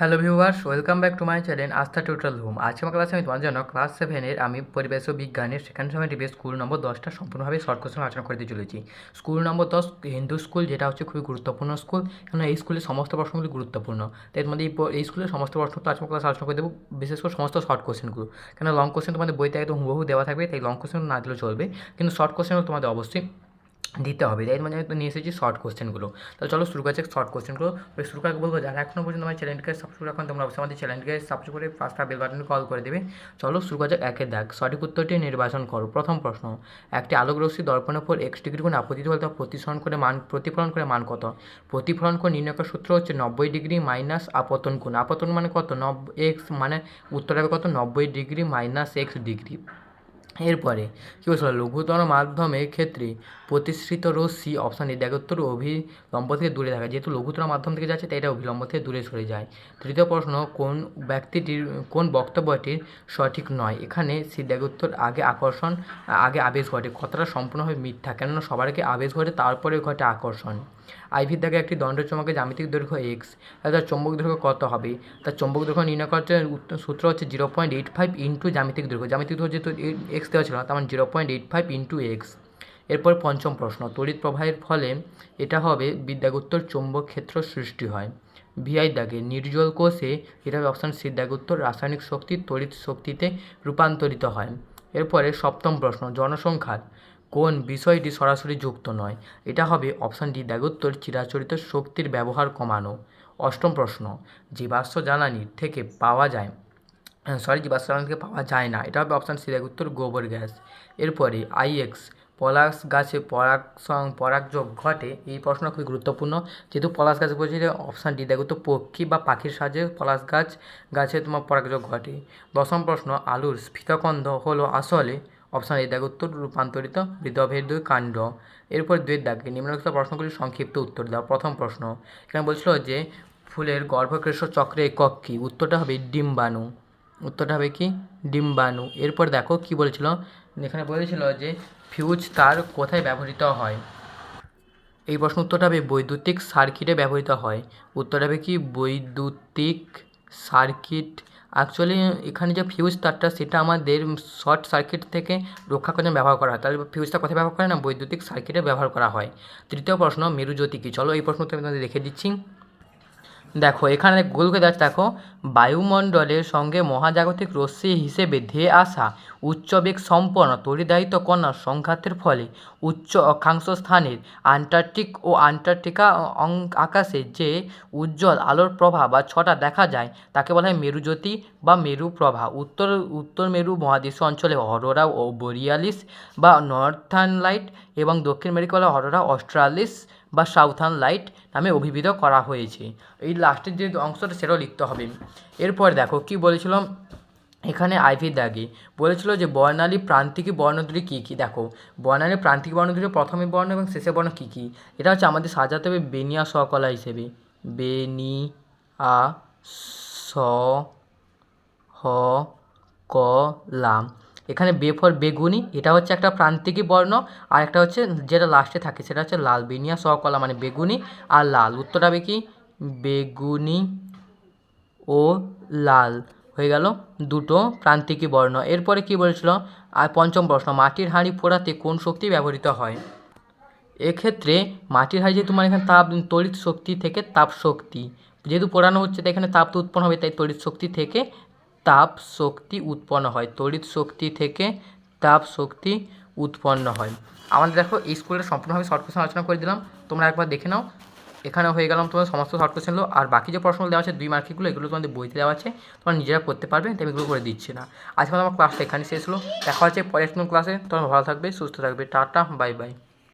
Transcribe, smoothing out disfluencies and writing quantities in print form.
Hello viewers, welcome back to my channel আস্থা tutorial room. আজকে আমার ক্লাসে আমি তোমার জন্য ক্লাস 7-এর আমি পরিবেশ ও বিজ্ঞানের সেকেন্ড সেমেস্টারে স্কুল নম্বর 10টা সম্পূর্ণভাবে শর্ট কোশ্চেন আলোচনা করতে চলেছি। স্কুল নম্বর 10 হিন্দু স্কুল, যেটা হচ্ছে খুবই গুরুত্বপূর্ণ স্কুল, কারণ এই স্কুলের সমস্ত প্রশ্নগুলি গুরুত্বপূর্ণ। তাই তোমাদের এই স্কুলের সমস্ত প্রশ্নগুলো আজকে ক্লাস আলোচনা করে দেবো, বিশেষ করে সমস্ত শর্ট কোশ্চেনগুলো। কেন লং কোশ্চেন তোমাদের বইতে একদম হুবহু দেওয়া থাকবে, তাই লং কোশ্চেন না দিলেও চলবে, কিন্তু শর্ট কোশ্চেনও তোমাদের অবশ্যই দিতে হবে। তাই মানে তো নিয়ে এসেছি শর্ট কোশ্চেনগুলো। তাহলে চলো শুরু করছে শর্ট কোশ্চেনগুলো। শুরু করে বলবো, যারা এখনও পর্যন্ত আমার চ্যানেলকে সাবস্ক্রাইব রাখুন, তোমরা অবশ্যই আমাদের চ্যানেলকে সাবস্ক্রাইব করে পাঁচটা বেল বাটনে কল করে দেবে। চলো শুরু করা যাক। একের দাগ, সঠিক উত্তরটি নির্বাচন করো। প্রথম প্রশ্ন, একটি আলোকরশ্মি দর্পণের উপর x ডিগ্রি কোণে আপতিত হলে তা প্রতিফলন করে মান কত? প্রতিফলন কোণ নির্ণয় করার সূত্র হচ্ছে 90 ডিগ্রি মাইনাস আপতন কোণ। আপতন মানে কত? x মানে উত্তর হবে কত? 90 ডিগ্রি মাইনাস x ডিগ্রি। এরপরে কী বলছিল, লঘুতর মাধ্যমের ক্ষেত্রে প্রতিসৃত রশ্মি অপশান এ দেখোত্তর অভিলম্ব থেকে দূরে থাকে। যেহেতু লঘুতর মাধ্যম থেকে যাচ্ছে, তাই এটা অভিলম্ব থেকে দূরে সরে যায়। তৃতীয় প্রশ্ন, কোন বক্তব্যটির সঠিক নয়? এখানে সি দেখোত্তর আগে আবেশ ঘটে। কথাটা সম্পূর্ণভাবে মিথ্যা, কেননা সবার আগে আবেশ ঘটে, তারপরে ঘটে আকর্ষণ। আইভির দাগে একটি দণ্ডচুম্বকের জ্যামিতিক দৈর্ঘ্য এক্স, তার চৌম্বক দৈর্ঘ্য কত হবে? তার চৌম্বক দৈর্ঘ্য নির্ণয় করার সূত্র হচ্ছে 0.85 ইন্টু জ্যামিতিক দৈর্ঘ্য। জ্যামিতিক দৈর্ঘ্য যেহেতু এক্স দেওয়া ছিল না, তার মানে 0.85 ইন্টু এক্স। এরপর পঞ্চম প্রশ্ন, তড়িৎ প্রবাহের ফলে এটা হবে বিদ্যাগুত্তর চৌম্বক ক্ষেত্র সৃষ্টি হয়। ভিআই দাগে নির্জল কোষে এটা হবে অপশান সি দাগুত্তর রাসায়নিক শক্তি তড়িৎ শক্তিতে রূপান্তরিত হয়। এরপরে সপ্তম প্রশ্ন, জনসংখ্যার কোন বিষয়টি সরাসরি যুক্ত নয়? এটা হবে অপশান ডি দাগুত্তর চিরাচরিত শক্তির ব্যবহার কমানো। অষ্টম প্রশ্ন, জীবাশ্ম জ্বালানির থেকে পাওয়া যায় না, এটা হবে অপশান সি দাগুত্তর গোবর গ্যাস। এরপরে আইএক্স, পলাশ গাছে পরাগযোগ ঘটে, এই প্রশ্নটা খুবই গুরুত্বপূর্ণ। যেহেতু পলাশ গাছ বলছে, অপশান ডি দেখো তো পক্ষী বা পাখির সাহায্যে পলাশ গাছে তোমার পরাগযোগ ঘটে। দশম প্রশ্ন, আলুর স্ফীতকন্দ হলো আসলে অপশান এ দাগ উত্তর রূপান্তরিত বৃদ্ধভেদ কাণ্ড। এরপর দুয়ের দাগে নিম্নলিখিত প্রশ্নগুলির সংক্ষিপ্ত উত্তর দাও। প্রথম প্রশ্ন, এখানে বলছিল যে ফুলের গর্ভকেশর চক্রে একক কী? উত্তরটা হবে ডিম্বাণু। উত্তরটা হবে কি? ডিম্বাণু। এরপর দেখো কি বলেছিল, এখানে বলেছিল যে ফিউজ তার কোথায় ব্যবহৃত হয়? এই প্রশ্ন উত্তরটা হবে বৈদ্যুতিক সার্কিটে ব্যবহৃত হয়। উত্তরটা হবে কি? বৈদ্যুতিক সার্কিট। অ্যাকচুয়ালি এখানে যে ফিউজ তারটা, সেটা আমাদের শর্ট সার্কিট থেকে রক্ষা করার জন্য ব্যবহার করা হয়। তাহলে ফিউজটা কোথায় ব্যবহার করে? না, বৈদ্যুতিক সার্কিটে ব্যবহার করা হয়। তৃতীয় প্রশ্ন, মেরুজ্যোতি কী? চলো এই প্রশ্ন আমি তোমাদের দেখে দিচ্ছি। দেখো এখানে গোল করে যাচ্ছে, দেখো বায়ুমণ্ডলের সঙ্গে মহাজাগতিক রশ্মি হিসেবে ধেয়ে আসা উচ্চবেগ সম্পন্ন তড়িদায়িত কণার সংঘাতের ফলে উচ্চ অক্ষাংশ স্থানের আন্টার্কটিকা আকাশে যে উজ্জ্বল আলোর প্রভা বা ছটা দেখা যায়, তাকে বলা হয় মেরুজ্যোতি বা মেরুপ্রভা। উত্তর মেরু মহাদেশীয় অঞ্চলে অরোরা ও বোরিয়ালিস বা নর্থার্ন লাইট, এবং দক্ষিণ আমেরিকা বলা অরোরা অস্ট্রালিস বা সাউথার্ন লাইট নামে অভিহিত করা হয়েছে। এই লাস্টের যে অংশটা, সেটাও লিখতে হবে। এরপর দেখো কি বলেছিল, এখানে আইভির দাগে বলেছিল যে বর্ণালী প্রান্তিকী বর্ণদ্বয় কী কী? দেখো বর্ণালী প্রান্তিক বর্ণদ্বয়ের প্রথমে বর্ণ এবং শেষে বর্ণ কী কী, এটা হচ্ছে আমাদের সাজাতে হবে বেনিয়া সকলা হিসেবে। বেনিয়া স হ ক লাম। এখানে বে ফর বেগুনি, এটা হচ্ছে একটা প্রান্তিকী বর্ণ, আর একটা হচ্ছে যেটা লাস্টে থাকে সেটা হচ্ছে লাল। বেনিয়া সকলা মানে বেগুনি আর লাল। উত্তরটা হবে কি? বেগুনি ও লাল। হয়ে গেল দুটো প্রান্তিকী বর্ণ। এরপরে কি বলেছিল, আর পঞ্চম প্রশ্ন, মাটির হাঁড়ি পোড়াতে কোন শক্তি ব্যবহৃত হয়? এক্ষেত্রে মাটির হাঁড়ি যেহেতু মানে এখানে তড়িৎ শক্তি থেকে তাপ শক্তি, যেহেতু পোড়ানো হচ্ছে তাই এখানে তাপ তো উৎপন্ন হবে, তাই তড়িৎ শক্তি থেকে তাপ শক্তি উৎপন্ন হয়। তড়িৎ শক্তি থেকে তাপ শক্তি উৎপন্ন হয়। আমাদের দেখো এই স্কুলের সম্পূর্ণভাবে শর্ট কোশ্চেন আলোচনা করে দিলাম, তোমরা একবার দেখে নাও। এখানে হয়ে গেলাম তোমাদের সমস্ত শর্ট কোশ্চেনগুলো। আর বাকি যে প্রশ্নগুলো দেওয়া আছে 2 মার্কেরগুলো, এগুলো তোমাদের বইতে দেওয়া আছে, তোমরা নিজেরা করতে পারবে, তাই আমি এগুলো করে দিচ্ছি না। আজকে আমার ক্লাসটা এখানে শেষ হলো। দেখা হচ্ছে পরের কোনো ক্লাসে। তোমরা ভালো থাকবে, সুস্থ থাকবে। Tata, bye bye.